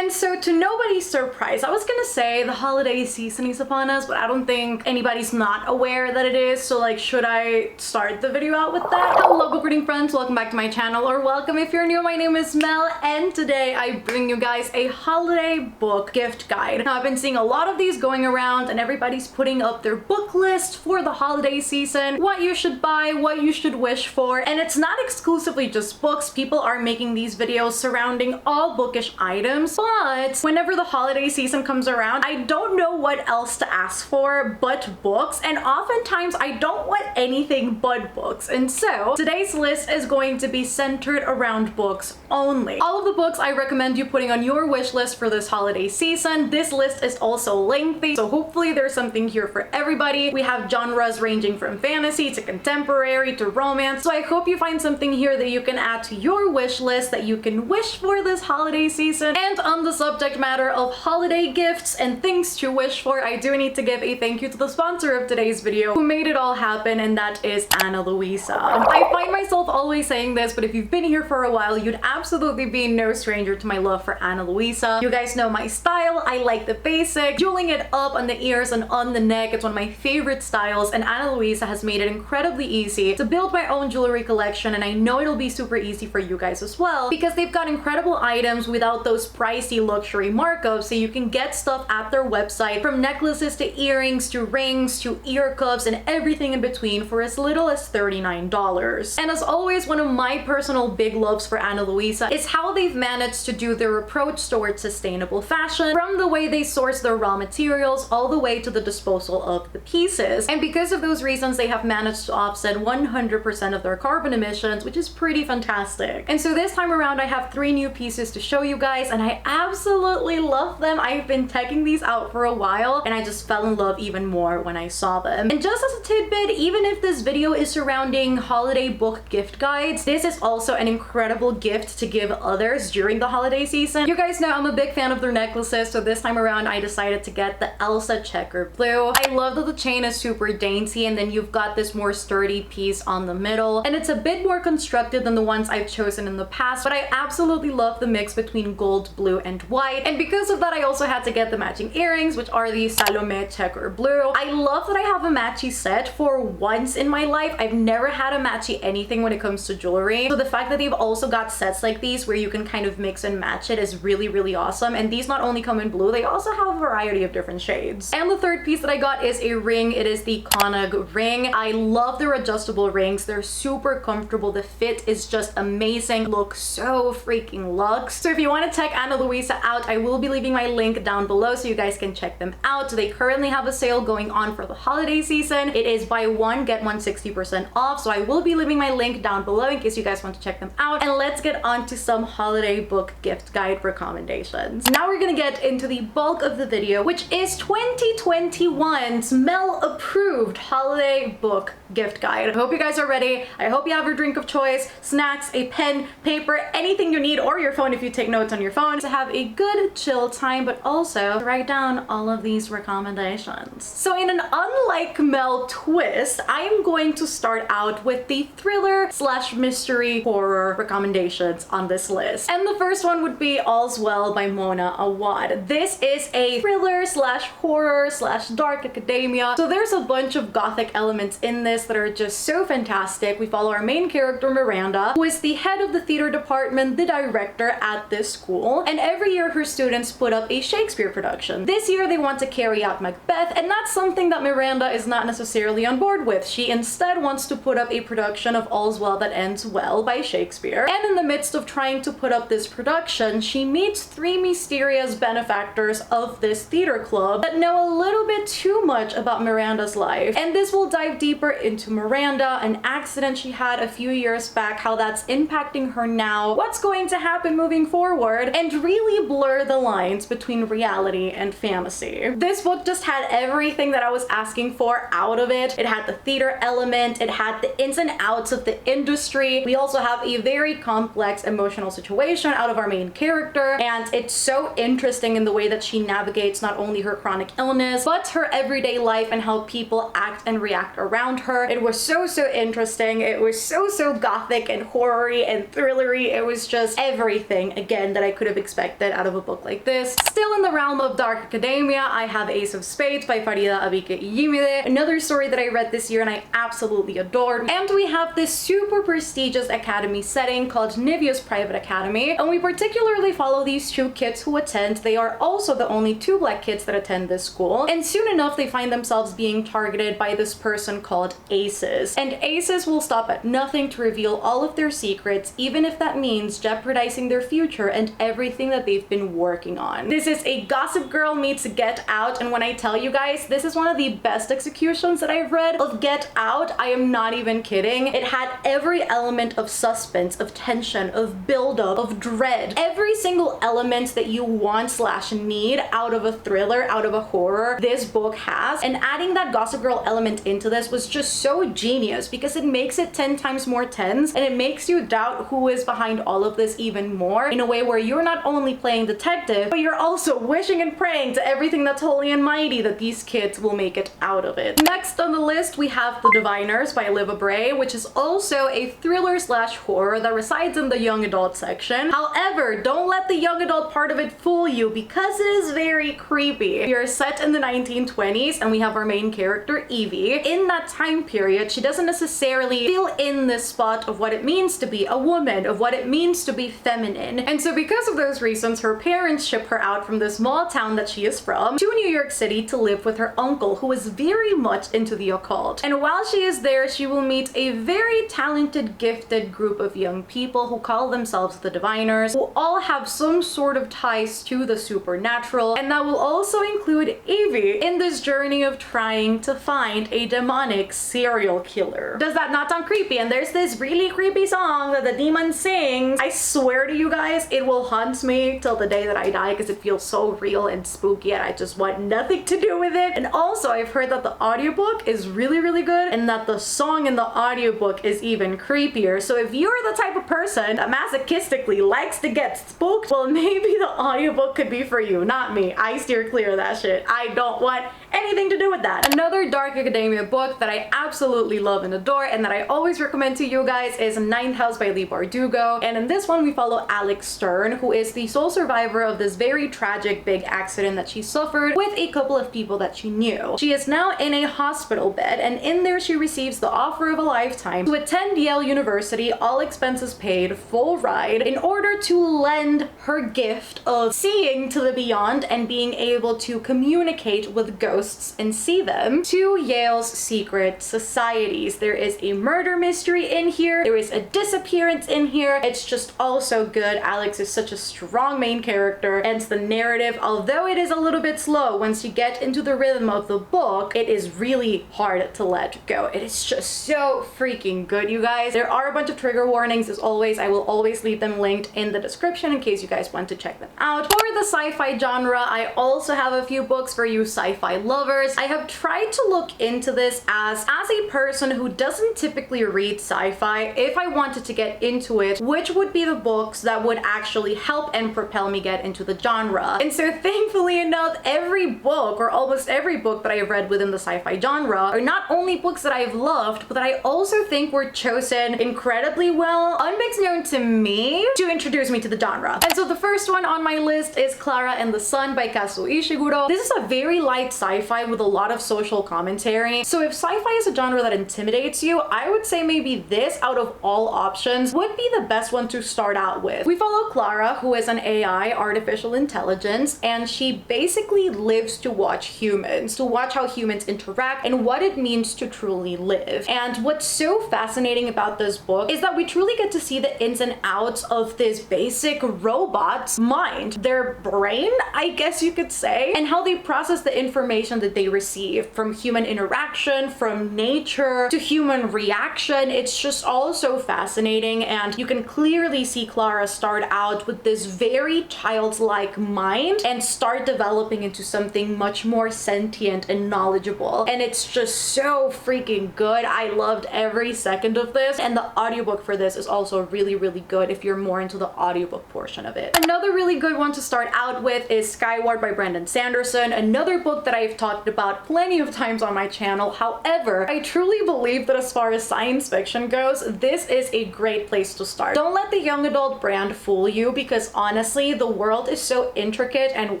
And so to nobody's surprise, I was gonna say the holiday season is upon us, but I don't think anybody's not aware that it is, so like, should I start the video out with that? Hello book reading friends, welcome back to my channel, or welcome if you're new. My name is Mel, and today I bring you guys a holiday book gift guide. Now I've been seeing a lot of these going around and everybody's putting up their book list for the holiday season, what you should buy, what you should wish for, and it's not exclusively just books. People are making these videos surrounding all bookish items, but whenever the holiday season comes around, I don't know what else to ask for but books, and oftentimes I don't want anything but books. And so today's list is going to be centered around books only. All of the books I recommend you putting on your wish list for this holiday season. This list is also lengthy, so hopefully there's something here for everybody. We have genres ranging from fantasy to contemporary to romance, so I hope you find something here that you can add to your wish list that you can wish for this holiday season. And on the subject matter of holiday gifts and things to wish for, I do need to give a thank you to the sponsor of today's video who made it all happen, and that is Ana Luisa. I find myself always saying this, but if you've been here for a while, you'd absolutely be no stranger to my love for Ana Luisa. You guys know my style. I like the basic, jeweling it up on the ears and on the neck. It's one of my favorite styles, and Ana Luisa has made it incredibly easy to build my own jewelry collection, and I know it'll be super easy for you guys as well because they've got incredible items without those pricey luxury markups, so you can get stuff at their website, from necklaces to earrings to rings to ear cuffs and everything in between, for as little as $39. And as always, one of my personal big loves for Ana Luisa is how they've managed to do their approach towards sustainable fashion, from the way they source their raw materials all the way to the disposal of the pieces. And because of those reasons, they have managed to offset 100% of their carbon emissions, which is pretty fantastic. And so this time around, I have 3 new pieces to show you guys, and I absolutely love them. I've been checking these out for a while, and I just fell in love even more when I saw them. And just as a tidbit, even if this video is surrounding holiday book gift guides, this is also an incredible gift to give others during the holiday season. You guys know I'm a big fan of their necklaces, so this time around I decided to get the Elsa checker blue. I love that the chain is super dainty, and then you've got this more sturdy piece on the middle, and it's a bit more constructed than the ones I've chosen in the past, but I absolutely love the mix between gold, blue, and white. And because of that, I also had to get the matching earrings, which are the Salome checker blue. I love that I have a matchy set for once in my life. I've never had a matchy anything when it comes to jewelry, so the fact that they've also got sets like these where you can kind of mix and match it is really, really awesome. And these not only come in blue, they also have a variety of different shades. And the third piece that I got is a ring. It is the Conag ring. I love their adjustable rings. They're super comfortable. The fit is just amazing. Look so freaking luxe. So if you want to check Ana Luisa out, I will be leaving my link down below so you guys can check them out. They currently have a sale going on for the holiday season. It is buy one get one 60% off, so I will be leaving my link down below in case you guys want to check them out. And let's get on to some holiday book gift guide recommendations. Now we're gonna get into the bulk of the video, which is 2021's Mel approved holiday book gift guide. I hope you guys are ready. I hope you have your drink of choice, snacks, a pen, paper, anything you need, or your phone if you take notes on your phone, to have a good chill time, but also to write down all of these recommendations. So in an unlike Mel twist, I am going to start out with the thriller slash mystery horror recommendations on this list. And the first one would be All's Well by Mona Awad. This is a thriller slash horror slash dark academia, so there's a bunch of gothic elements in this that are just so fantastic. We follow our main character Miranda, who is the head of the theater department, the director at this school, and every year her students put up a Shakespeare production. This year they want to carry out Macbeth, and that's something that Miranda is not necessarily on board with. She instead wants to put up a production of All's Well That Ends Well by Shakespeare, and in the midst of trying to put up this production, she meets 3 mysterious benefactors of this theater club that know a little bit too much about Miranda's life. And this will dive deeper into Miranda, an accident she had a few years back, how that's impacting her now, what's going to happen moving forward, and really blur the lines between reality and fantasy. This book just had everything that I was asking for out of it. It had the theater element, it had the ins and outs of the industry. We also have a very complex emotional situation out of our main character, and it's so interesting in the way that she navigates not only her chronic illness, but her everyday life and how people act and react around her. It was so interesting. It was so gothic and horror-y and thrillery. It was just everything, again, that I could have expected expected out of a book like this. Still in the realm of dark academia, I have Ace of Spades by Farida Abike Iyimide, another story that I read this year and I absolutely adored. And we have this super prestigious academy setting called Nivea's Private Academy, and we particularly follow these two kids who attend. They are also the only two black kids that attend this school, and soon enough they find themselves being targeted by this person called Aces. And Aces will stop at nothing to reveal all of their secrets, even if that means jeopardizing their future and everything that they've been working on. This is a Gossip Girl meets Get Out, and when I tell you guys, this is one of the best executions that I've read of Get Out, I am not even kidding. It had every element of suspense, of tension, of buildup, of dread. Every single element that you want slash need out of a thriller, out of a horror, this book has. And adding that Gossip Girl element into this was just so genius because it makes it 10 times more tense, and it makes you doubt who is behind all of this even more, in a way where you're not only playing detective, but you're also wishing and praying to everything that's holy and mighty that these kids will make it out of it. Next on the list, we have The Diviners by Liva Bray, which is also a thriller slash horror that resides in the young adult section. However, don't let the young adult part of it fool you because it is very creepy. We are set in the 1920s and we have our main character, Evie. In that time period, she doesn't necessarily fill in this spot of what it means to be a woman, of what it means to be feminine. And so because of those reasons, her parents ship her out from the small town that she is from to New York City to live with her uncle, who is very much into the occult. And while she is there, she will meet a very talented, gifted group of young people who call themselves the Diviners, who all have some sort of ties to the supernatural, and that will also include Evie in this journey of trying to find a demonic serial killer. Does that not sound creepy? And there's this really creepy song that the demon sings. I swear to you guys, it will haunt me till the day that I die because it feels so real and spooky and I just want nothing to do with it. And also, I've heard that the audiobook is really good and that the song in the audiobook is even creepier. So if you're the type of person that masochistically likes to get spooked, well, maybe the audiobook could be for you, not me. I steer clear of that shit. I don't want anything to do with that. Another dark academia book that I absolutely love and adore and that I always recommend to you guys is Ninth House by Leigh Bardugo. And in this one, we follow Alex Stern, who is the sole survivor of this very tragic big accident that she suffered with a couple of people that she knew. She is now in a hospital bed, and in there she receives the offer of a lifetime to attend Yale University, all expenses paid, full ride, in order to lend her gift of seeing to the beyond and being able to communicate with ghosts and see them to Yale's secret societies. There is a murder mystery in here. There is a disappearance in here. It's just all so good. Alex is such a strong main character, and the narrative, although it is a little bit slow, once you get into the rhythm of the book, it is really hard to let go. It is just so freaking good, you guys. There are a bunch of trigger warnings as always. I will always leave them linked in the description in case you guys want to check them out. For the sci-fi genre, I also have a few books for you sci-fi lovers. I have tried to look into this as a person who doesn't typically read sci-fi, if I wanted to get into it, which would be the books that would actually help and propel me get into the genre. And so thankfully enough, every book, or almost every book that I have read within the sci-fi genre, are not only books that I've loved, but that I also think were chosen incredibly well, unbeknownst known to me, to introduce me to the genre. And so the first one on my list is Clara and the Sun by Kazuo Ishiguro. This is a very light sci-fi with a lot of social commentary. So if sci-fi is a genre that intimidates you, I would say maybe this, out of all options, would be the best one to start out with. We follow Clara, who is an AI, artificial intelligence, and she basically lives to watch humans, to watch how humans interact and what it means to truly live. And what's so fascinating about this book is that we truly get to see the ins and outs of this basic robot's mind, their brain, I guess you could say, and how they process the information that they receive from human interaction, from nature to human reaction. It's just all so fascinating, and you can clearly see Clara start out with this very childlike mind and start developing into something much more sentient and knowledgeable. And it's just so freaking good. I loved every second of this, and the audiobook for this is also really good if you're more into the audiobook portion of it. Another really good one to start out with is Skyward by Brandon Sanderson, another book that I've talked about plenty of times on my channel. However, I truly believe that as far as science fiction goes, this is a great place to start. Don't let the young adult brand fool you, because honestly, the world is so intricate, and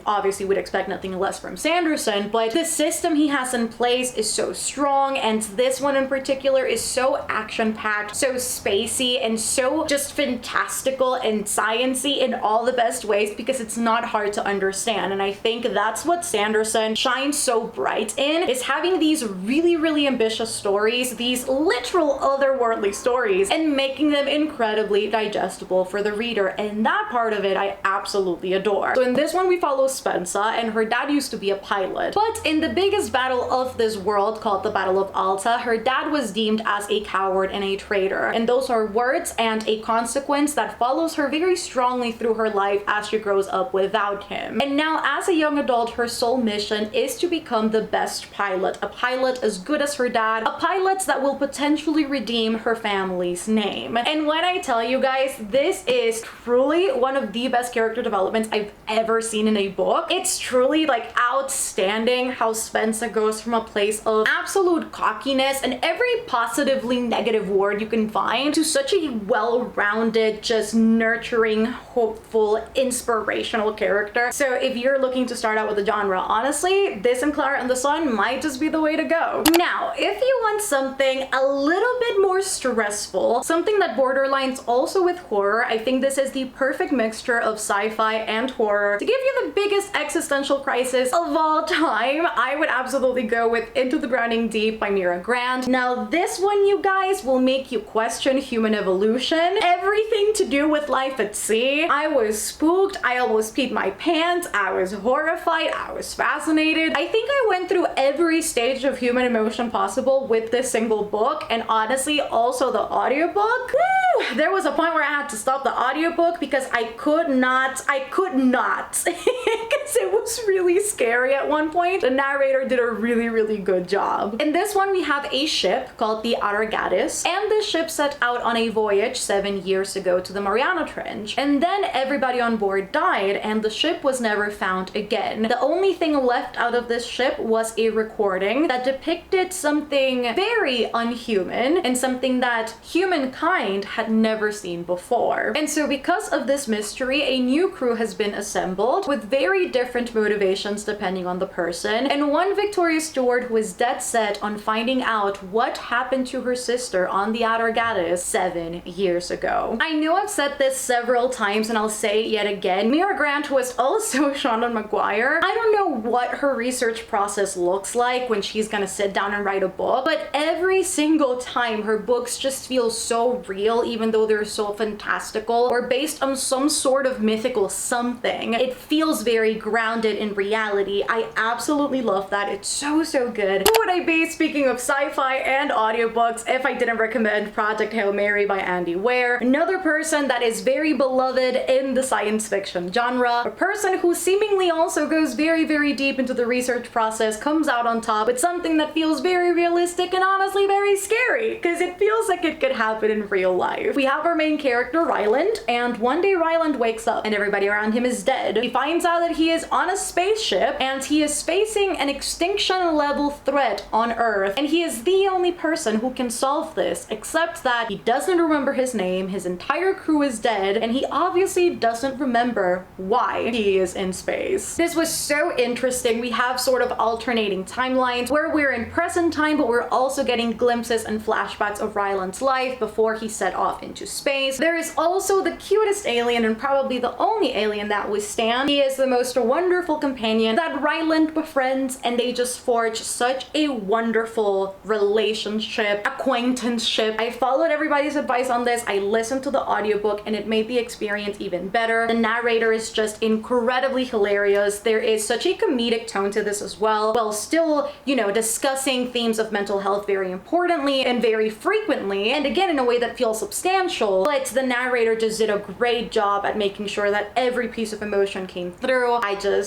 obviously would expect nothing less from Sanderson, but the system he has in place is so strong, and this one in particular is so action-packed, so spacey, and so just fantastical and science-y in all the best ways, because it's not hard to understand. And I think that's what Sanderson shines so bright in, is having these really, really ambitious stories, these literal otherworldly stories, and making them incredibly digestible for the reader. And that part of it I absolutely adore. So in this one we follow Spensa, and her dad used to be a pilot. But in the biggest battle of this world, called the Battle of Alta, her dad was deemed as a coward and a traitor. And those are words and a consequence that follows her very strongly through her life as she grows up without him. And now as a young adult, her sole mission is to become the best pilot. A pilot as good as her dad. A pilot that will potentially redeem her family's name. And when I tell you guys, this is truly one of the best character developments I've ever seen in a book. It's truly like outstanding how Spensa goes from a place of absolute cockiness and every positively negative word you can find to such a well-rounded, just nurturing, hopeful, inspirational character. So if you're looking to start out with the genre, honestly, this and Clara and the Sun might just be the way to go. Now, if you want something a little bit more stressful, something that borderlines also with horror, I think this is the perfect mixture of sci-fi and horror. To give you the biggest existential crisis of all time, I would absolutely go with Into the Drowning Deep by Mira Grant. Now this one, you guys, will make you question human evolution, everything to do with life at sea. I was spooked, I almost peed my pants, I was horrified, I was fascinated. I think I went through every stage of human emotion possible with this single book, and honestly also the audiobook. Woo! There was a point where I had to stop the audiobook because I could not because it was really scary at one point. The narrator did a really, really good job. In this one we have a ship called the Aragatis, and the ship set out on a voyage 7 years ago to the Mariana Trench, and then everybody on board died and the ship was never found again. The only thing left out of this ship was a recording that depicted something very unhuman and something that humankind had never seen before. And so because of this mystery, a new crew has been assembled with very different motivations depending on the person, and one Victoria Stewart who is dead set on finding out what happened to her sister on the Atargatis 7 years ago. I know I've said this several times and I'll say it yet again, Mira Grant was also Shonda Maguire. I don't know what her research process looks like when she's gonna sit down and write a book, but every single time her books just feel so real, even though they're so fantastical or based on some sort of mythical something. It feels very grounded in reality. I absolutely love that. It's so, so good. Who would I be, speaking of sci-fi and audiobooks, if I didn't recommend Project Hail Mary by Andy Weir? Another person that is very beloved in the science fiction genre, a person who seemingly also goes very, very deep into the research process, comes out on top with something that feels very realistic and honestly very scary, because it feels like it could happen in real life. We have our main character, Ryland, and one day Ryland wakes up and everybody around him is dead. He finds out that he is on a spaceship and he is facing an extinction level threat on Earth, and he is the only person who can solve this, except that he doesn't remember his name, his entire crew is dead, and he obviously doesn't remember why he is in space. This was so interesting. We have sort of alternating timelines where we're in present time, but we're also getting glimpses and flashbacks of Ryland's life before he set off into space. There is also the cutest alien and probably the only alien that we stand. He is the most wonderful companion that Ryland befriends, and they just forge such a wonderful relationship, acquaintanceship. I followed everybody's advice on this. I listened to the audiobook and it made the experience even better. The narrator is just incredibly hilarious. There is such a comedic tone to this as well, while still, you know, discussing themes of mental health very importantly and very frequently, and again in a way that feels substantial. But the narrator just did a great job at making sure that every piece of emotion came through.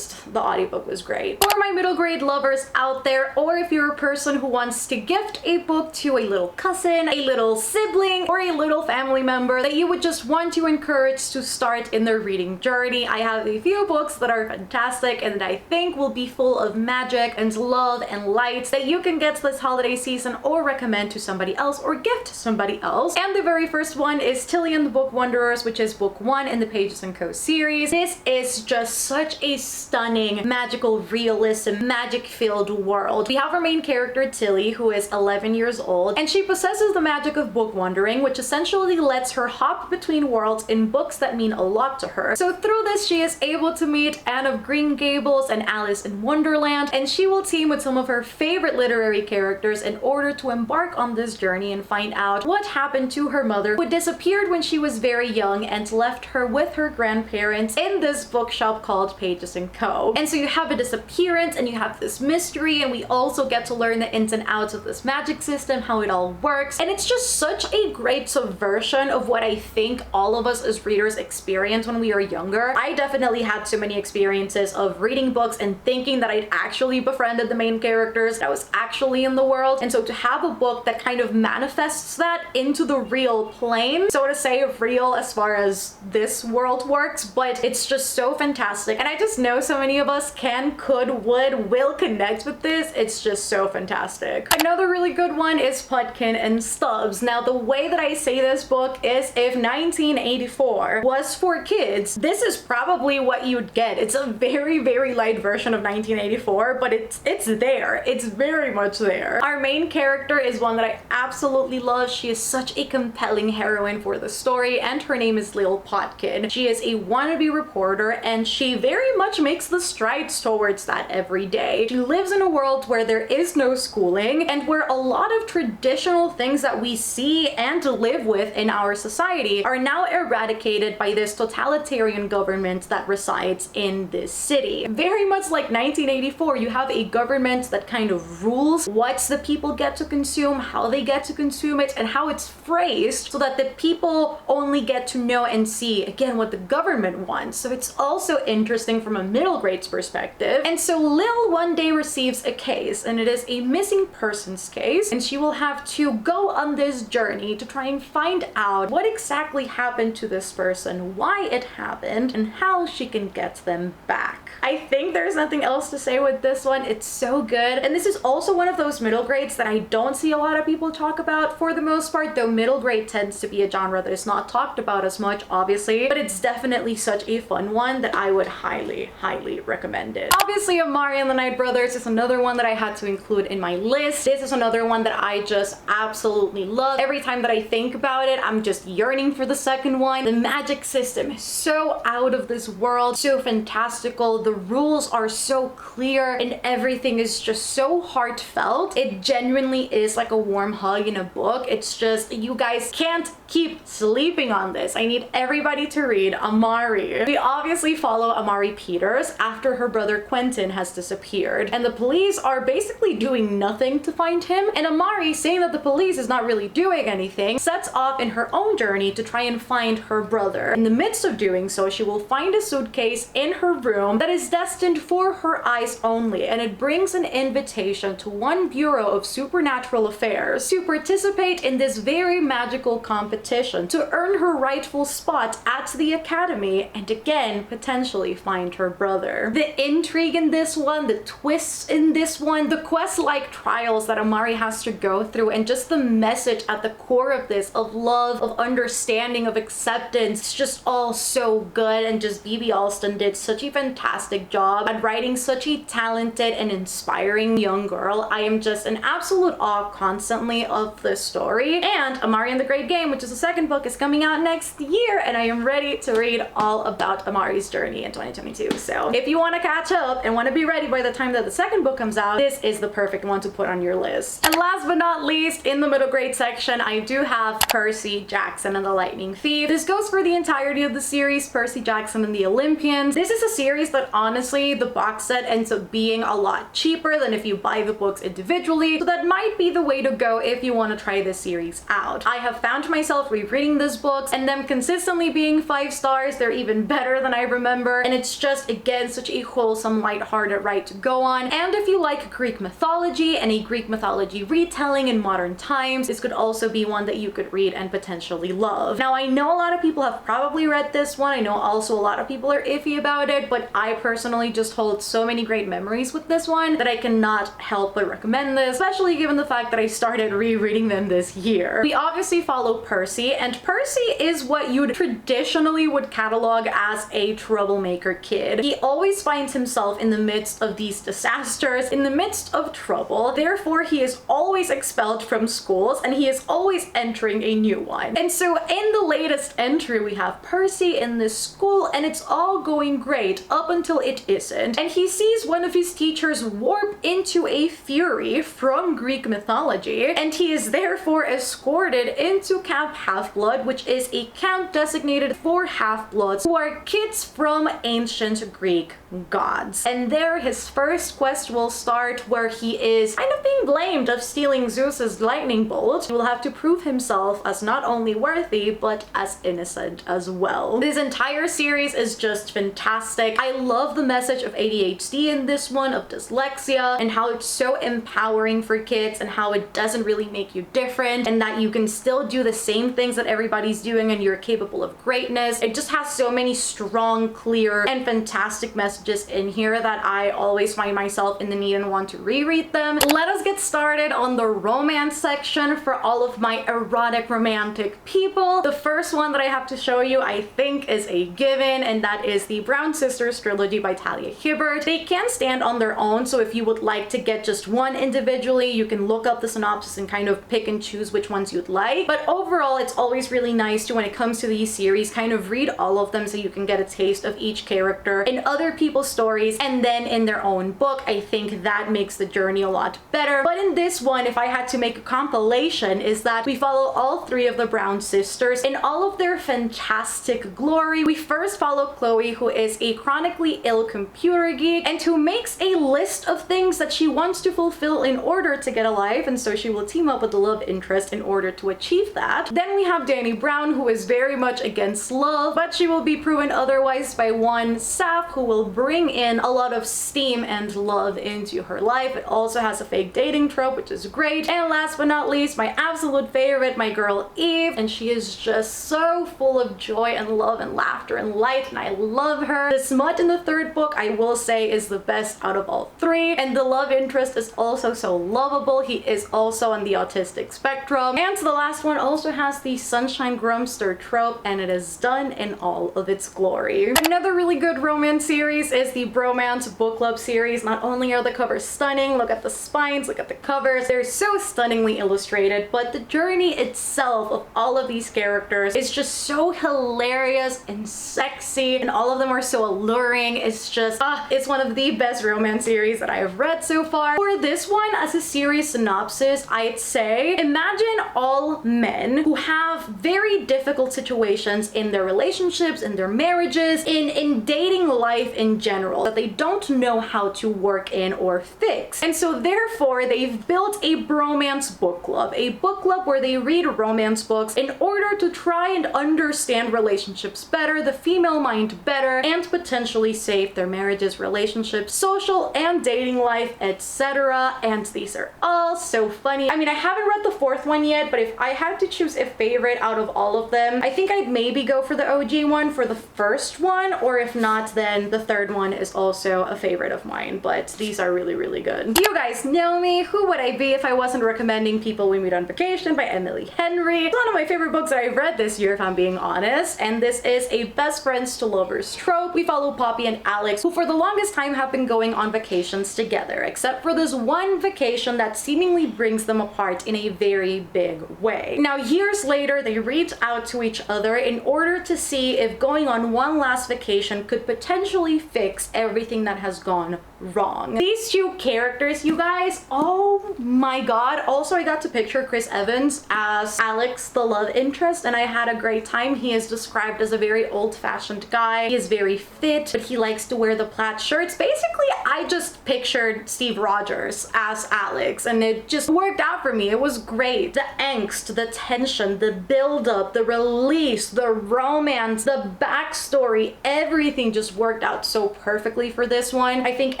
the audiobook was great. For my middle grade lovers out there, or if you're a person who wants to gift a book to a little cousin, a little sibling, or a little family member that you would just want to encourage to start in their reading journey, I have a few books that are fantastic and that I think will be full of magic and love and light that you can get this holiday season or recommend to somebody else or gift to somebody else. And the very first one is Tilly and the Book Wanderers, which is book 1 in the Pages & Co series. This is just such a stunning, magical, realism, magic-filled world. We have our main character, Tilly, who is 11 years old, and she possesses the magic of book wandering, which essentially lets her hop between worlds in books that mean a lot to her. So through this, she is able to meet Anne of Green Gables and Alice in Wonderland, and she will team with some of her favorite literary characters in order to embark on this journey and find out what happened to her mother, who disappeared when she was very young and left her with her grandparents in this bookshop called Pages & Co. And so you have a disappearance and you have this mystery, and we also get to learn the ins and outs of this magic system, how it all works. And it's just such a great subversion of what I think all of us as readers experience when we are younger. I definitely had so many experiences of reading books and thinking that I'd actually befriended the main characters, that I was actually in the world. And so to have a book that kind of manifests that into the real plane, so to say, of real as far as this world works, but it's just so fantastic. And I just know so many of us can, could, would, will connect with this. It's just so fantastic. Another really good one is Putkin and Stubbs. Now, the way that I say this book is if 1984 was for kids, this is probably what you'd get. It's a very, very light version of 1984, but it's there. It's very much there. Our main character is one that I absolutely love. She is such a compelling heroine for the story, and her name is Lil Potkin. She is a wannabe reporter, and she very much makes the strides towards that every day. She lives in a world where there is no schooling and where a lot of traditional things that we see and live with in our society are now eradicated by this totalitarian government that resides in this city. Very much like 1984, you have a government that kind of rules what the people get to consume, how they get to consume it, and how it's phrased so that the people only get to know and see, again, what the government wants. So it's also interesting from a middle grade's perspective. And so Lil one day receives a case, and it is a missing persons case, and she will have to go on this journey to try and find out what exactly happened to this person, why it happened, and how she can get them back. I think there's nothing else to say with this one. It's so good. And this is also one of those middle grades that I don't see a lot of people talk about for the most part, though middle grade tends to be a genre that is not talked about as much, obviously, but it's definitely such a fun one that I would highly, highly recommend it. Obviously, Amari and the Night Brothers is another one that I had to include in my list. This is another one that I just absolutely love. Every time that I think about it, I'm just yearning for the second one. The magic system is so out of this world, so fantastical. The rules are so clear and everything is just so heartfelt. It genuinely is like a warm hug in a book. It's just, you guys can't keep sleeping on this. I need everybody to read Amari. We obviously follow Amari Peters after her brother Quentin has disappeared, and the police are basically doing nothing to find him, and Amari, saying that the police is not really doing anything, sets off in her own journey to try and find her brother. In the midst of doing so, she will find a suitcase in her room that is destined for her eyes only, and it brings an invitation to one Bureau of Supernatural Affairs to participate in this very magical competition to earn her rightful spot at the academy and again potentially find her brother. The intrigue in this one, the twists in this one, the quest-like trials that Amari has to go through, and just the message at the core of this of love, of understanding, of acceptance, it's just all so good. And just B.B. Alston did such a fantastic job at writing such a talented and inspiring young girl. I am just in absolute awe constantly of this story. And Amari and the Great Game, which is the second book, is coming out next year, and I am ready to read all about Amari's journey in 2022. So if you want to catch up and want to be ready by the time that the second book comes out, this is the perfect one to put on your list. And last but not least, in the middle grade section, I do have Percy Jackson and the Lightning Thief. This goes for the entirety of the series, Percy Jackson and the Olympians. This is a series that honestly, the box set ends up being a lot cheaper than if you buy the books individually, so that might be the way to go if you want to try this series out. I have found myself rereading these books and them consistently being 5 stars. They're even better than I remember, and it's just, again, again, such a wholesome, lighthearted ride to go on. And if you like Greek mythology and a Greek mythology retelling in modern times, this could also be one that you could read and potentially love. Now, I know a lot of people have probably read this one. I know also a lot of people are iffy about it, but I personally just hold so many great memories with this one that I cannot help but recommend this, especially given the fact that I started rereading them this year. We obviously follow Percy, and Percy is what you'd traditionally would catalog as a troublemaker kid. He always finds himself in the midst of these disasters, in the midst of trouble. Therefore, he is always expelled from schools and he is always entering a new one. And so in the latest entry, we have Percy in this school and it's all going great up until it isn't. And he sees one of his teachers warp into a fury from Greek mythology, and he is therefore escorted into Camp Half-Blood, which is a camp designated for half-bloods who are kids from ancient Greek gods. And there his first quest will start, where he is kind of being blamed of stealing Zeus's lightning bolt. He will have to prove himself as not only worthy but as innocent as well. This entire series is just fantastic. I love the message of ADHD in this one, of dyslexia, and how it's so empowering for kids and how it doesn't really make you different and that you can still do the same things that everybody's doing and you're capable of greatness. It just has so many strong, clear, and fantastic messages in here that I always find myself in the need and want to reread them. Let us get started on the romance section for all of my erotic romantic people. The first one that I have to show you, I think, is a given, and that is the Brown Sisters trilogy by Talia Hibbert. They can stand on their own, so if you would like to get just one individually, you can look up the synopsis and kind of pick and choose which ones you'd like. But overall, it's always really nice to, when it comes to these series, kind of read all of them so you can get a taste of each character in other people's stories and then in their own book. I think that makes the journey a lot better. But in this one, if I had to make a compilation, is that we follow all three of the Brown sisters in all of their fantastic glory. We first follow Chloe, who is a chronically ill computer geek and who makes a list of things that she wants to fulfill in order to get a life, and so she will team up with the love interest in order to achieve that. Then we have Dani Brown, who is very much against love, but she will be proven otherwise by one Saf, who will bring in a lot of steam and love into her life. It also has a fake dating trope, which is great. And last but not least, my absolute favorite, my girl Eve, and she is just so full of joy and love and laughter and light, and I love her. The smut in the third book, I will say, is the best out of all three, and the love interest is also so lovable. He is also on the autistic spectrum. And the last one also has the Sunshine Grumster trope, and it is done in all of its glory. Another really good romance series is the Bromance Book Club series. Not only are the covers stunning, look at the spines, look at the covers, they're so stunningly illustrated, but the journey itself of all of these characters is just so hilarious and sexy, and all of them are so alluring. It's just, it's one of the best romance series that I have read so far. For this one, as a series synopsis, I'd say imagine all men who have very difficult situations in their relationships, in their marriages, in dating life in general, that they don't know how to work in or fix. And so therefore, they've built a bromance book club, a book club where they read romance books in order to try and understand relationships better, the female mind better, and potentially save their marriages, relationships, social and dating life, etc. And these are all so funny. I mean, I haven't read the fourth one yet, but if I had to choose a favorite out of all of them, I think I'd maybe go for the OG one for the first one, or if not, then the third one is also a favorite of mine, but these are really, really good. You guys know me. Who would I be if I wasn't recommending People We Meet on Vacation by Emily Henry? It's one of my favorite books that I've read this year, if I'm being honest, and this is a best friends to lovers trope. We follow Poppy and Alex, who for the longest time have been going on vacations together, except for this one vacation that seemingly brings them apart in a very big way. Now, years later, they reach out to each other in order to see if going on one last vacation could potentially fix everything that has gone wrong. These two characters, you guys, oh my god. Also, I got to picture Chris Evans as Alex, the love interest, and I had a great time. He is described as a very old-fashioned guy. He is very fit, but he likes to wear the plaid shirts. Basically, I just pictured Steve Rogers as Alex, and it just worked out for me. It was great. The angst, the tension, the build-up, the release, the romance, the backstory, everything just worked out so perfectly for this one. I think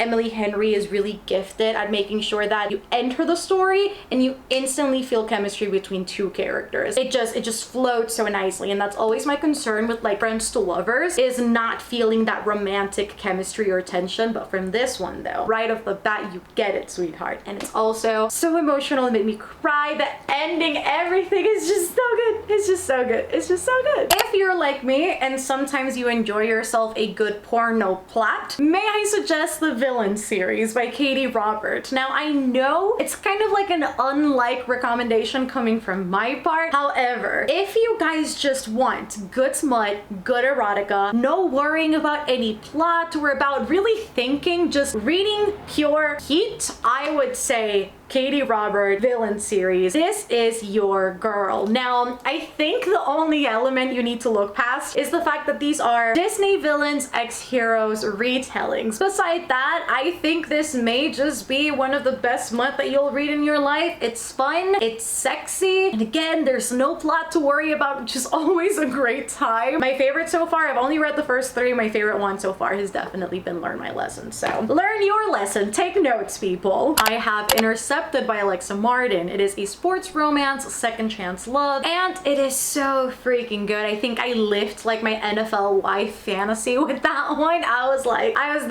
Emily Henry is really gifted at making sure that you enter the story and you instantly feel chemistry between two characters. It just floats so nicely, and that's always my concern with like Friends to Lovers, is not feeling that romantic chemistry or tension. But from this one though, right off the bat, you get it, sweetheart. And it's also so emotional. It made me cry. The ending, everything is just so good. It's just so good. It's just so good. If you're like me and sometimes you enjoy yourself a good porno plot, may I suggest the Villain series by Katie Robert. Now I know it's kind of like an unlike recommendation coming from my part. However, if you guys just want good smut, good erotica, no worrying about any plot or about really thinking, just reading pure heat, I would say Katie Robert Villain series. This is your girl. Now, I think the only element you need to look past is the fact that these are Disney Villains x Heroes retellings. Beside that, I think this may just be one of the best smut that you'll read in your life. It's fun, it's sexy, and again, there's no plot to worry about, which is always a great time. My favorite so far, I've only read the first 3. My favorite one so far has definitely been Learn My Lesson. So learn your lesson. Take notes, people. I have Intercepted by Alexa Martin. It is a sports romance, second chance love, and it is so freaking good. I think I lived like my NFL wife fantasy with that one. I was like, I was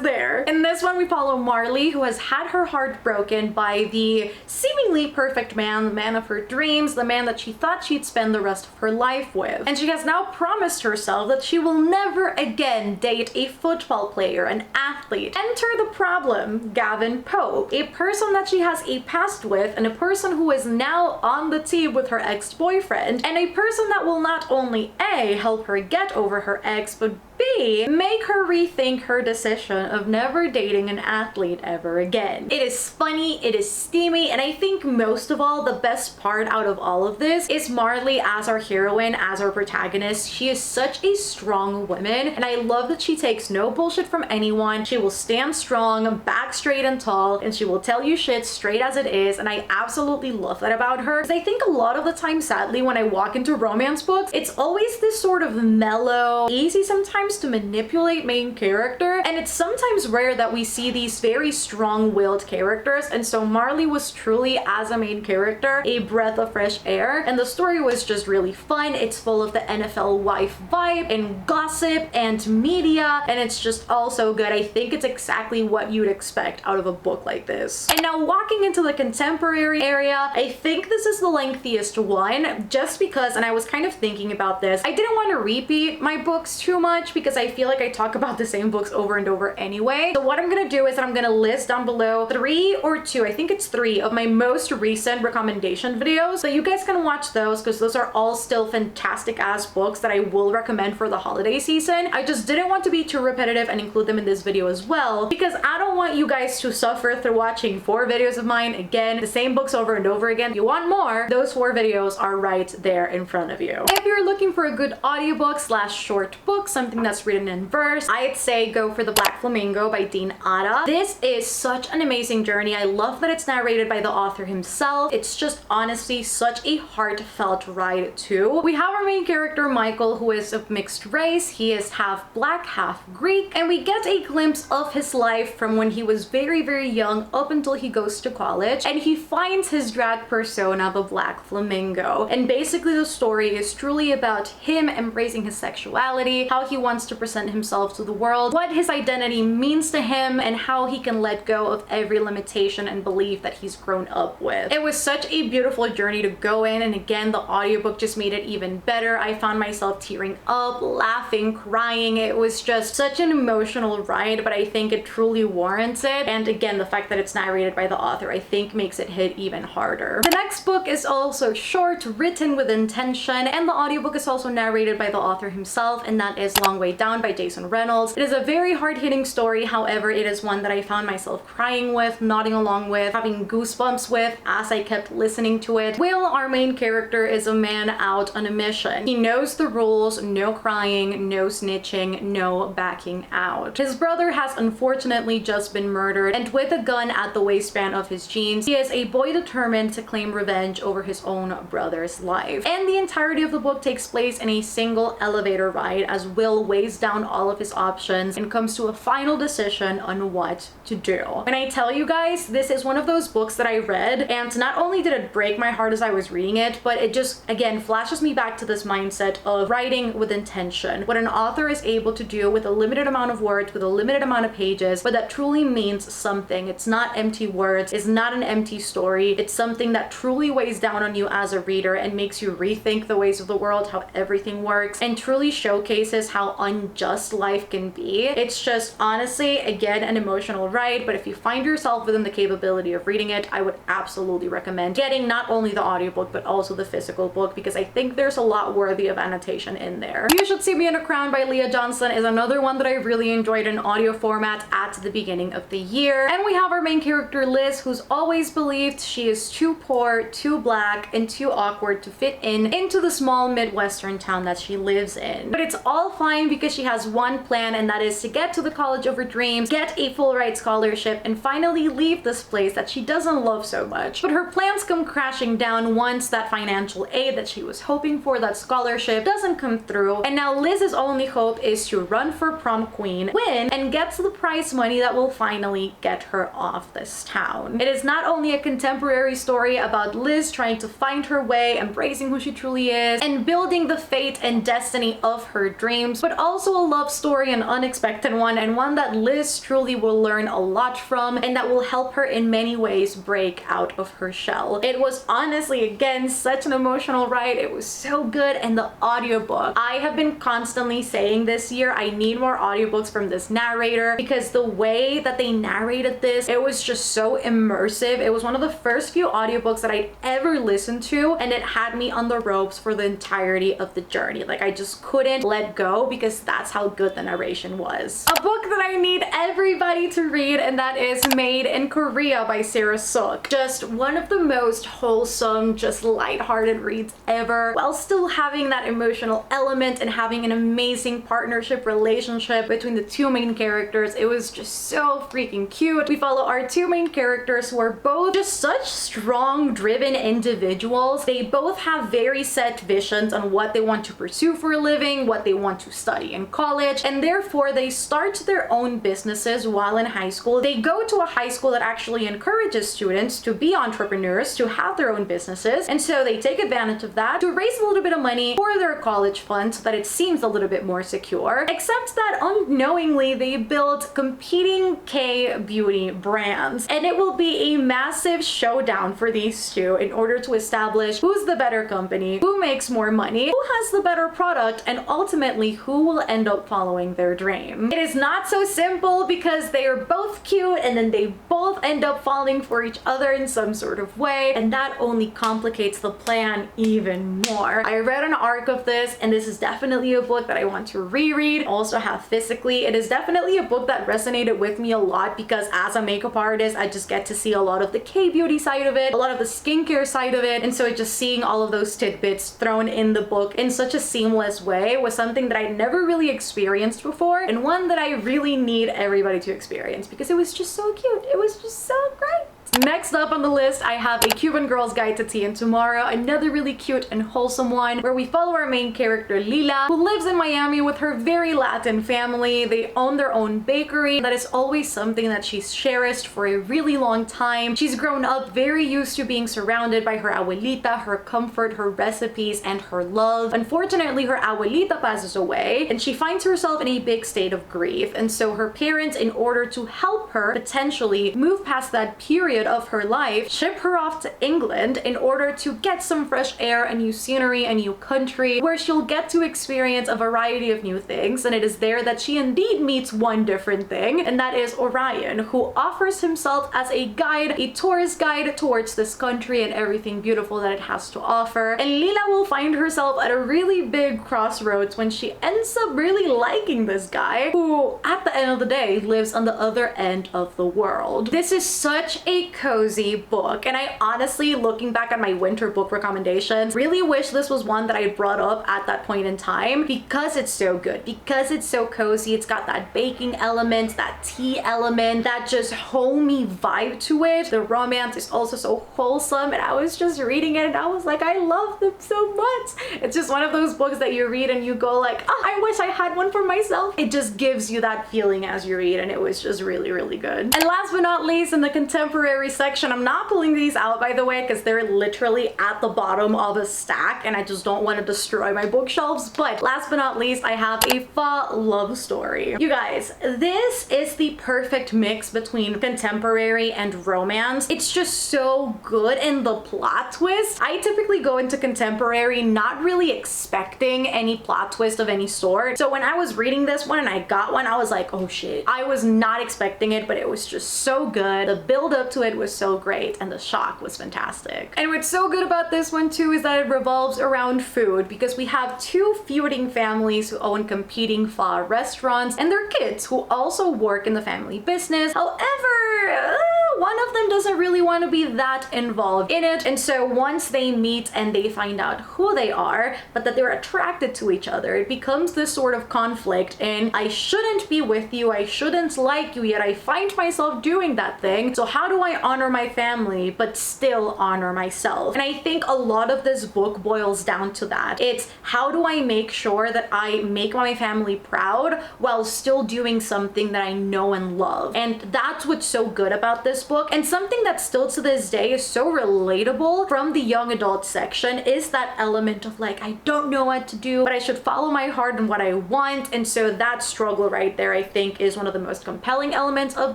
there. In this one, we follow Marley, who has had her heart broken by the seemingly perfect man, the man of her dreams, the man that she thought she'd spend the rest of her life with. And she has now promised herself that she will never again date a football player, an athlete. Enter the problem, Gavin Pope, a person that she has a past with, and a person who is now on the team with her ex-boyfriend, and a person that will not only A, help her get over her ex, but B, make her rethink her decision of never dating an athlete ever again. It is funny, it is steamy, and I think most of all, the best part out of all of this is Marley as our heroine, as our protagonist. She is such a strong woman, and I love that she takes no bullshit from anyone. She will stand strong, back straight and tall, and she will tell you shit straight as it is, and I absolutely love that about her. Because I think a lot of the time, sadly, when I walk into romance books, it's always this sort of mellow, easy sometimes to manipulate main character, and it's sometimes rare that we see these very strong-willed characters, and so Marley was truly, as a main character, a breath of fresh air, and the story was just really fun. It's full of the NFL wife vibe and gossip and media, and it's just all so good. I think it's exactly what you'd expect out of a book like this. And now walking into the contemporary area, I think this is the lengthiest one, just because, and I was kind of thinking about this, I didn't want to repeat my books too much because I feel like I talk about the same books over and over anyway. So what I'm gonna do is that I'm gonna list down below 3 or 2, I think it's 3 of my most recent recommendation videos, so you guys can watch those because those are all still fantastic ass books that I will recommend for the holiday season. I just didn't want to be too repetitive and include them in this video as well, because I don't want you guys to suffer through watching 4 videos of mine, again, the same books over and over again. If you want more, those 4 videos are right there in front of you. If you're looking for a good audiobook slash short book, something that's written in verse, I'd say go for The Black Flamingo by Dean Atta. This is such an amazing journey. I love that it's narrated by the author himself. It's just honestly such a heartfelt ride too. We have our main character Michael, who is of mixed race. He is half black, half Greek, and we get a glimpse of his life from when he was very young up until he goes to college, and he finds his drag persona, the Black Flamingo. And basically the story is truly about him embracing his sexuality, how he wants to present himself to the world, what his identity means to him, and how he can let go of every limitation and belief that he's grown up with. It was such a beautiful journey to go in, and again, the audiobook just made it even better. I found myself tearing up, laughing, crying. It was just such an emotional ride, but I think it truly warrants it. And again, the fact that it's narrated by the the author, I think makes it hit even harder. The next book is also short, written with intention, and the audiobook is also narrated by the author himself, and that is Long Way Down by Jason Reynolds. It is a very hard-hitting story, however, it is one that I found myself crying with, nodding along with, having goosebumps with as I kept listening to it. Will, our main character, is a man out on a mission. He knows the rules: no crying, no snitching, no backing out. His brother has unfortunately just been murdered, and with a gun at the waistband of his jeans, he is a boy determined to claim revenge over his own brother's life. And the entirety of the book takes place in a single elevator ride as Will weighs down all of his options and comes to a final decision on what to do. When I tell you guys, this is one of those books that I read, and not only did it break my heart as I was reading it, but it just, again, flashes me back to this mindset of writing with intention. What an author is able to do with a limited amount of words, with a limited amount of pages, but that truly means something. It's not empty words, it's not an empty story, it's something that truly weighs down on you as a reader and makes you rethink the ways of the world, how everything works, and truly showcases how unjust life can be. It's just honestly, again, an emotional ride, but if you find yourself within the capability of reading it, I would absolutely recommend getting not only the audiobook but also the physical book, because I think there's a lot worthy of annotation in there. You Should See Me in a Crown by Leah Johnson is another one that I really enjoyed in audio format at the beginning of the year. And we have our main character Liz, who's always believed she is too poor, too black, and too awkward to fit into the small Midwestern town that she lives in. But it's all fine because she has one plan, and that is to get to the college of her dreams, get a full ride scholarship, and finally leave this place that she doesn't love so much. But her plans come crashing down once that financial aid that she was hoping for, that scholarship, doesn't come through, and now Liz's only hope is to run for prom queen, win, and get the prize money that will finally get her off this town. It is not only a contemporary story about Liz trying to find her way, embracing who she truly is, and building the fate and destiny of her dreams, but also a love story, an unexpected one, and one that Liz truly will learn a lot from, and that will help her in many ways break out of her shell. It was honestly, again, such an emotional ride. It was so good. And the audiobook, I have been constantly saying this year, I need more audiobooks from this narrator, because the way that they narrated this, it was just so immersive. It was one of the first few audiobooks that I'd ever listened to, and it had me on the ropes for the entirety of the journey. Like, I just couldn't let go because that's how good the narration was. A book that I need everybody to read, and that is Made in Korea by Sarah Suk. Just one of the most wholesome, just lighthearted reads ever, while still having that emotional element and having an amazing partnership relationship between the two main characters. It was just so freaking cute. We follow our two main characters who are both just such strong, driven individuals. They both have very set visions on what they want to pursue for a living, what they want to study in college, and therefore they start their own businesses while in high school. They go to a high school that actually encourages students to be entrepreneurs, to have their own businesses, and so they take advantage of that to raise a little bit of money for their college fund so that it seems a little bit more secure, except that unknowingly they build competing K-beauty brands, and it will be a massive showdown for these two in order to establish who's the better company, who makes more money, who has the better product, and ultimately who will end up following their dream. It is not so simple because they are both cute and then they both end up falling for each other in some sort of way, and that only complicates the plan even more. I read an arc of this, and this is definitely a book that I want to reread, also have physically. It is definitely a book that resonated with me a lot because as a makeup artist, I just get to see a lot of the K-beauty side of it, a lot of the skincare side of it, and so just seeing all of those tidbits thrown in the book in such a seamless way was something that I'd never really experienced before, and one that I really need everybody to experience because it was just so cute. It was just so great. Next up on the list, I have A Cuban Girl's Guide to Tea and Tomorrow, another really cute and wholesome one where we follow our main character Lila, who lives in Miami with her very Latin family. They own their own bakery. That is always something that she's cherished for a really long time. She's grown up very used to being surrounded by her abuelita, her comfort, her recipes, and her love. Unfortunately, her abuelita passes away and she finds herself in a big state of grief, and so her parents, in order to help her potentially move past that period period of her life, ship her off to England in order to get some fresh air, a new scenery, a new country, where she'll get to experience a variety of new things. And it is there that she indeed meets one different thing, and that is Orion, who offers himself as a guide, a tourist guide towards this country and everything beautiful that it has to offer. And Lila will find herself at a really big crossroads when she ends up really liking this guy, who at the end of the day lives on the other end of the world. This is such a cozy book, and I honestly, looking back at my winter book recommendations, really wish this was one that I brought up at that point in time, because it's so good, because it's so cozy. It's got that baking element, that tea element, that just homey vibe to it. The romance is also so wholesome, and I was just reading it and I was like, I love them so much. It's just one of those books that you read and you go like, oh, I wish I had one for myself. It just gives you that feeling as you read, and it was just really, really good. And last but not least, in the contemporary section, I'm not pulling these out, by the way, because they're literally at the bottom of a stack and I just don't want to destroy my bookshelves. But last but not least, I have a fa love story. You guys, this is the perfect mix between contemporary and romance. It's just so good, and the plot twist. I typically go into contemporary not really expecting any plot twist of any sort. So when I was reading this one and I got one, I was like, oh shit. I was not expecting it, but it was just so good. The build up to it was so great, and the shock was fantastic. And what's so good about this one too is that it revolves around food, because we have two feuding families who own competing pho restaurants and their kids who also work in the family business. However, one of them doesn't really want to be that involved in it, and so once they meet and they find out who they are, but that they're attracted to each other, it becomes this sort of conflict in, I shouldn't be with you, I shouldn't like you, yet I find myself doing that thing, so how do I honor my family but still honor myself? And I think a lot of this book boils down to that. It's how do I make sure that I make my family proud while still doing something that I know and love? And that's what's so good about this book, and something that still to this day is so relatable from the young adult section is that element of like, I don't know what to do, but I should follow my heart and what I want. And so that struggle right there, I think, is one of the most compelling elements of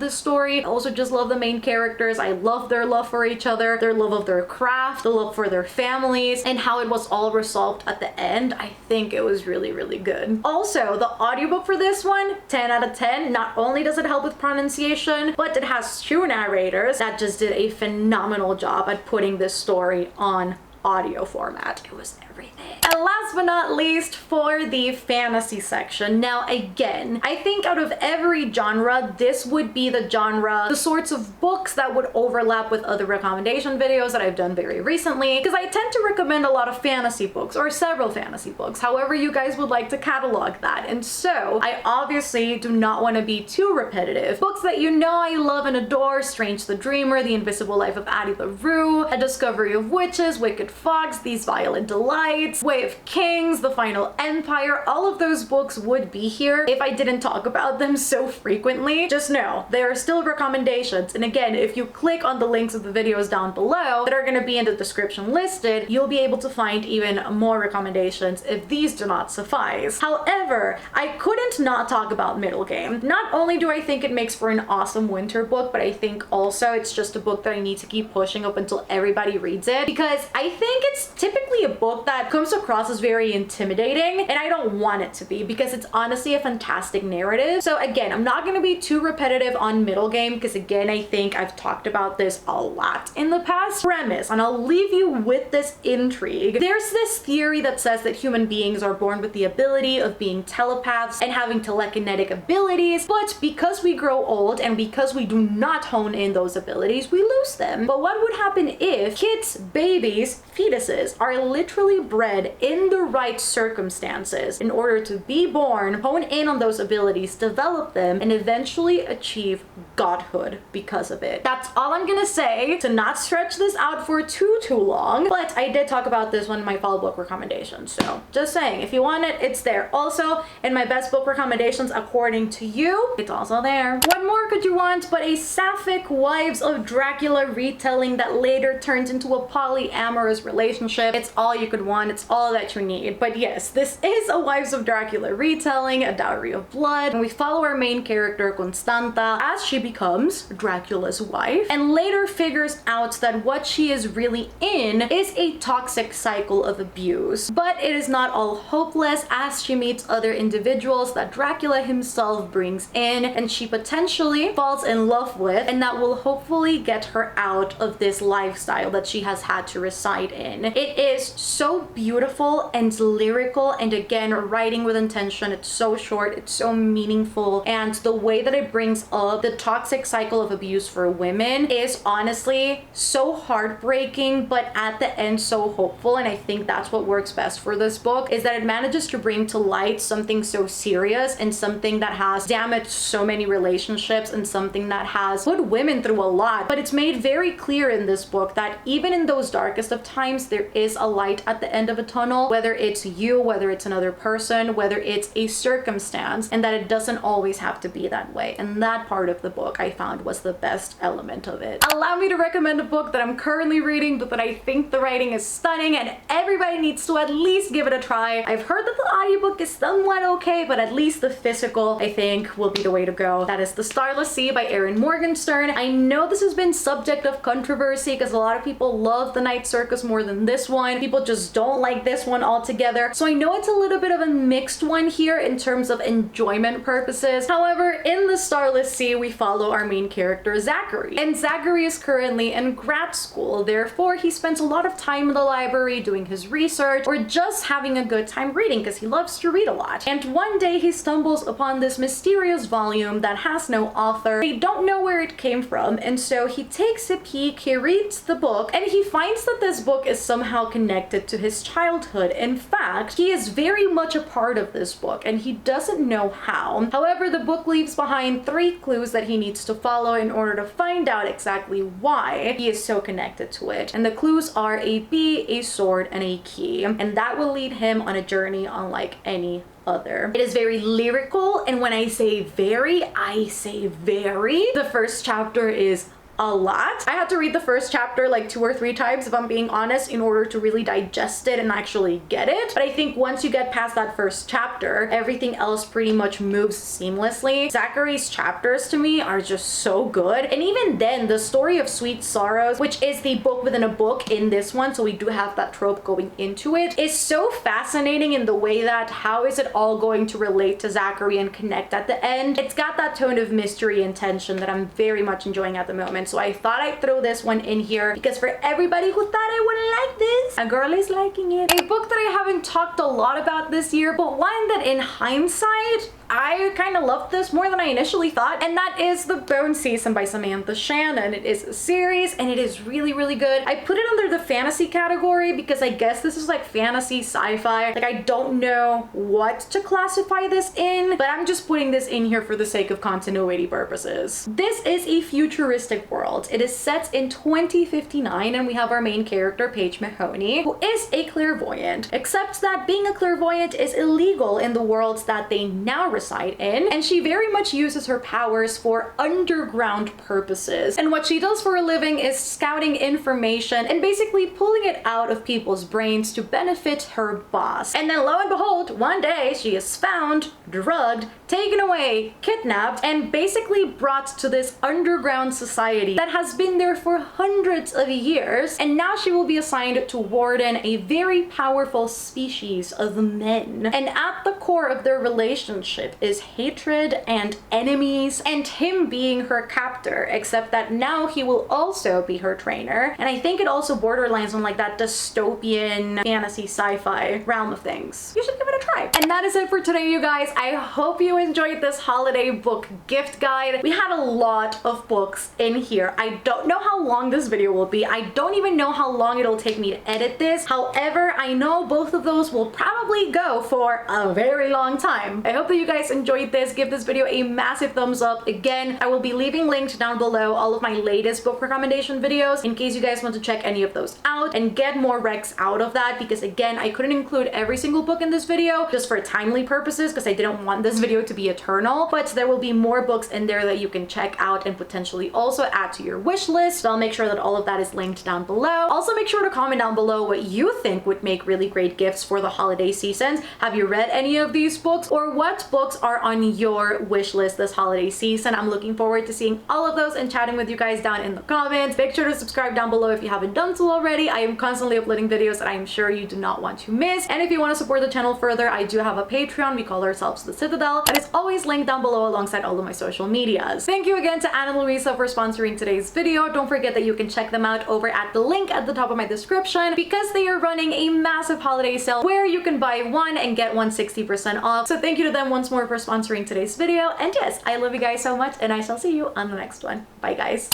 this story. I also just love the main characters. I love their love for each other, their love of their craft, the love for their families, and how it was all resolved at the end. I think it was really, really good. Also, the audiobook for this one, 10 out of 10. Not only does it help with pronunciation, but it has two narrators that just did a phenomenal job at putting this story on audio format. It was everything. And last but not least, for the fantasy section. Now again, I think out of every genre, this would be the genre, the sorts of books that would overlap with other recommendation videos that I've done very recently, because I tend to recommend a lot of fantasy books, or several fantasy books, however you guys would like to catalog that. And so I obviously do not want to be too repetitive. Books that you know I love and adore: Strange the Dreamer, The Invisible Life of Addie LaRue, A Discovery of Witches, Wicked Fox, These Violent Delights, Way of Kings, The Final Empire. All of those books would be here if I didn't talk about them so frequently. Just know they are still recommendations, and again, if you click on the links of the videos down below that are going to be in the description listed, you'll be able to find even more recommendations if these do not suffice. However, I couldn't not talk about Middle Game. Not only do I think it makes for an awesome winter book, but I think also it's just a book that I need to keep pushing up until everybody reads it, because I think it's typically a book that comes across as very intimidating, and I don't want it to be, because it's honestly a fantastic narrative. So again, I'm not going to be too repetitive on Middle Game, because again, I think I've talked about this a lot in the past. Premise, and I'll leave you with this intrigue. There's this theory that says that human beings are born with the ability of being telepaths and having telekinetic abilities, but because we grow old and because we do not hone in those abilities, we lose them. But what would happen if kids, babies, fetuses are literally bred in the right circumstances in order to be born, hone in on those abilities, develop them, and eventually achieve godhood because of it? That's all I'm gonna say, to not stretch this out for too long, but I did talk about this one in my fall book recommendations, so just saying, if you want it, it's there. Also, in my best book recommendations according to you, it's also there. What more could you want but a sapphic Wives of Dracula retelling that later turns into a polyamorous this relationship. It's all you could want. It's all that you need. But yes, this is a Wives of Dracula retelling, a Dowry of Blood, and we follow our main character Constanta as she becomes Dracula's wife and later figures out that what she is really in is a toxic cycle of abuse. But it is not all hopeless, as she meets other individuals that Dracula himself brings in and she potentially falls in love with, and that will hopefully get her out of this lifestyle that she has had to reside in. It is so beautiful and lyrical, and again, writing with intention. It's so short, it's so meaningful, and the way that it brings up the toxic cycle of abuse for women is honestly so heartbreaking, but at the end so hopeful. And I think that's what works best for this book, is that it manages to bring to light something so serious and something that has damaged so many relationships and something that has put women through a lot. But it's made very clear in this book that even in those darkest of times, there is a light at the end of a tunnel, whether it's you, whether it's another person, whether it's a circumstance, and that it doesn't always have to be that way. And that part of the book I found was the best element of it. Allow me to recommend a book that I'm currently reading, but that I think the writing is stunning and everybody needs to at least give it a try. I've heard that the audiobook is somewhat okay, but at least the physical I think will be the way to go. That is The Starless Sea by Erin Morgenstern. I know this has been subject of controversy because a lot of people love The Night Circus more than this one. People just don't like this one altogether. So I know it's a little bit of a mixed one here in terms of enjoyment purposes. However, in The Starless Sea, we follow our main character, Zachary. And Zachary is currently in grad school. Therefore, he spends a lot of time in the library doing his research or just having a good time reading because he loves to read a lot. And one day he stumbles upon this mysterious volume that has no author. They don't know where it came from, and so he takes a peek, he reads the book, and he finds that this book is somehow connected to his childhood. In fact, he is very much a part of this book and he doesn't know how. However, the book leaves behind 3 clues that he needs to follow in order to find out exactly why he is so connected to it. And the clues are a bee, a sword, and a key. And that will lead him on a journey unlike any other. It is very lyrical, and when I say very, I say very. The first chapter is a lot. I had to read the first chapter like 2 or 3 times, if I'm being honest, in order to really digest it and actually get it. But I think once you get past that first chapter, everything else pretty much moves seamlessly. Zachary's chapters to me are just so good. And even then, the story of Sweet Sorrows, which is the book within a book in this one, so we do have that trope going into it, is so fascinating in the way that how is it all going to relate to Zachary and connect at the end. It's got that tone of mystery and tension that I'm very much enjoying at the moment. So I thought I'd throw this one in here because for everybody who thought I wouldn't like this, a girl is liking it. A book that I haven't talked a lot about this year, but one that in hindsight, I kind of loved this more than I initially thought, and that is The Bone Season by Samantha Shannon. It is a series and it is really, really good. I put it under the fantasy category because I guess this is like fantasy sci-fi. Like, I don't know what to classify this in, but I'm just putting this in here for the sake of continuity purposes. This is a futuristic world. It is set in 2059 and we have our main character, Paige Mahoney, who is a clairvoyant, except that being a clairvoyant is illegal in the worlds that they now reside in, and she very much uses her powers for underground purposes. And what she does for a living is scouting information and basically pulling it out of people's brains to benefit her boss. And then lo and behold, one day she is found, drugged, taken away, kidnapped, and basically brought to this underground society that has been there for hundreds of years. And now she will be assigned to warden a very powerful species of men. And at the core of their relationship is hatred and enemies, and him being her captor, except that now he will also be her trainer. And I think it also borderlines on like that dystopian fantasy sci-fi realm of things. You should give it a try. And that is it for today, you guys. I hope you enjoyed this holiday book gift guide. We had a lot of books in here. I don't know how long this video will be. I don't even know how long it'll take me to edit this. However, I know both of those will probably go for a very long time. I hope that you guys guys enjoyed this, give this video a massive thumbs up. Again, I will be leaving linked down below all of my latest book recommendation videos in case you guys want to check any of those out and get more recs out of that, because again, I couldn't include every single book in this video just for timely purposes because I didn't want this video to be eternal, but there will be more books in there that you can check out and potentially also add to your wish list. So I'll make sure that all of that is linked down below. Also, make sure to comment down below what you think would make really great gifts for the holiday seasons. Have you read any of these books, or what books are on your wish list this holiday season? I'm looking forward to seeing all of those and chatting with you guys down in the comments. Make sure to subscribe down below if you haven't done so already. I am constantly uploading videos that I am sure you do not want to miss. And if you want to support the channel further, I do have a Patreon. We call ourselves The Citadel, and it's always linked down below alongside all of my social medias. Thank you again to Anna and Louisa for sponsoring today's video. Don't forget that you can check them out over at the link at the top of my description because they are running a massive holiday sale where you can buy one and get one 60% off. So thank you to them once more for sponsoring today's video. And yes, I love you guys so much, and I shall see you on the next one. Bye guys.